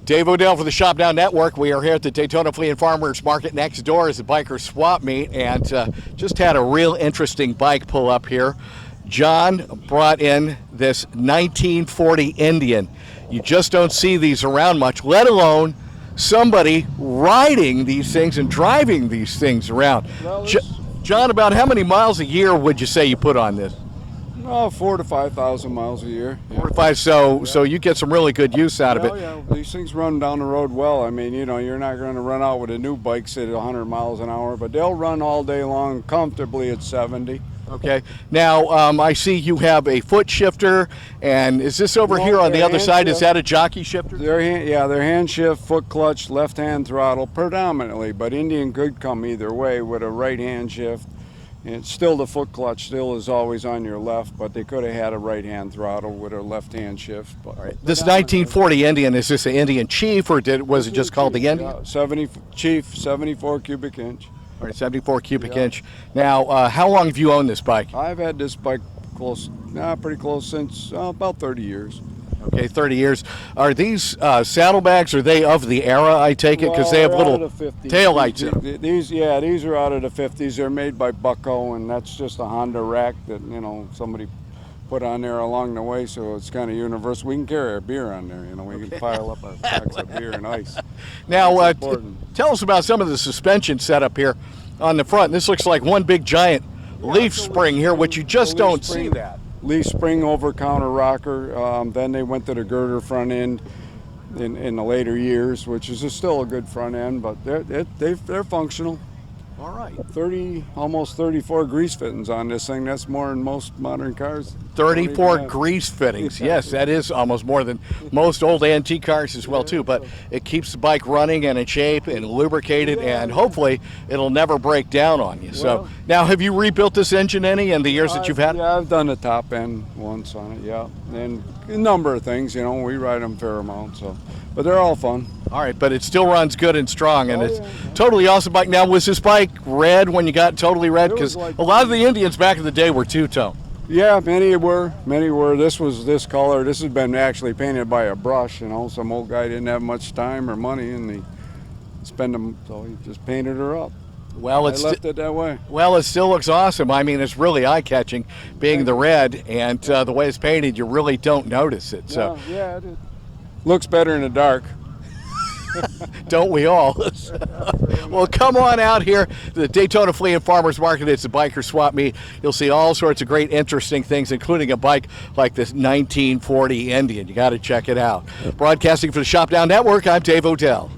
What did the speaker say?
Dave Odell for the Shop Down Network. We are here at the Daytona Flea and Farmers Market. Next door is the biker swap meet, and just had a real interesting bike pull up here. John brought in this 1940 Indian. You just don't see these around much, let alone somebody riding these things and driving these things around. Well, John, about how many miles a year would you say you put on this? 4,000 to 5,000 miles a year. Yeah. 4 to 5, so you get some really good use out of it. Yeah, these things run down the road well. I mean, you know, you're not going to run out with a new bike at 100 miles an hour, but they'll run all day long comfortably at 70. Okay. Now, I see you have a foot shifter, and is this over here on the other side? Is that a jockey shifter? They're hand shift, foot clutch, left hand throttle predominantly, but Indian could come either way with a right hand shift. And still the foot clutch still is always on your left, but they could have had a right hand throttle with a left hand shift. But this 1940 Indian, is this an Indian Chief, or was it just called the Indian? Yeah, 70 Chief, 74 cubic inch. All right, 74 cubic inch. Now, how long have you owned this bike? I've had this bike pretty close since about 30 years. Okay, 30 years. Are these saddlebags, are they of the era, I take it? Because they have little taillights in them. These are out of the 50s. They're made by Bucko, and that's just a Honda rack that, you know, somebody put on there along the way, so it's kind of universal. We can carry our beer on there, you know. We can pile up our packs of beer and ice. Now, tell us about some of the suspension setup here on the front. This looks like one big giant leaf spring here, which you just don't see that. Leaf spring over counter rocker. Then they went to the girder front end in the later years, which is still a good front end, but they're functional. All right. Almost 34 grease fittings on this thing. That's more than most modern cars. 34 grease fittings. Yes, that is almost more than most old antique cars as well, too. But it keeps the bike running and in shape and lubricated, and hopefully it'll never break down on you. So now, have you rebuilt this engine any in the years that you've had it? Yeah, I've done the top end once on it, yeah. And a number of things, you know, we ride them a fair amount, so. But they're all fun. All right, but it still runs good and strong, and it's totally awesome bike. Now, was this bike red when you got totally red? Because a lot of the Indians back in the day were two-tone. Yeah, many were. This was this color. This has been actually painted by a brush, you know. Some old guy didn't have much time or money, and he spent them, so he just painted her up. Well, I left it that way. Well, it still looks awesome. I mean, it's really eye-catching, being the red, and the way it's painted, you really don't notice it. So yeah, it looks better in the dark. Don't we all? Well, come on out here to the Daytona Flea and Farmers Market. It's a biker swap meet. You'll see all sorts of great, interesting things, including a bike like this 1940 Indian. You got to check it out. Broadcasting for the Shop Down Network, I'm Dave Odell.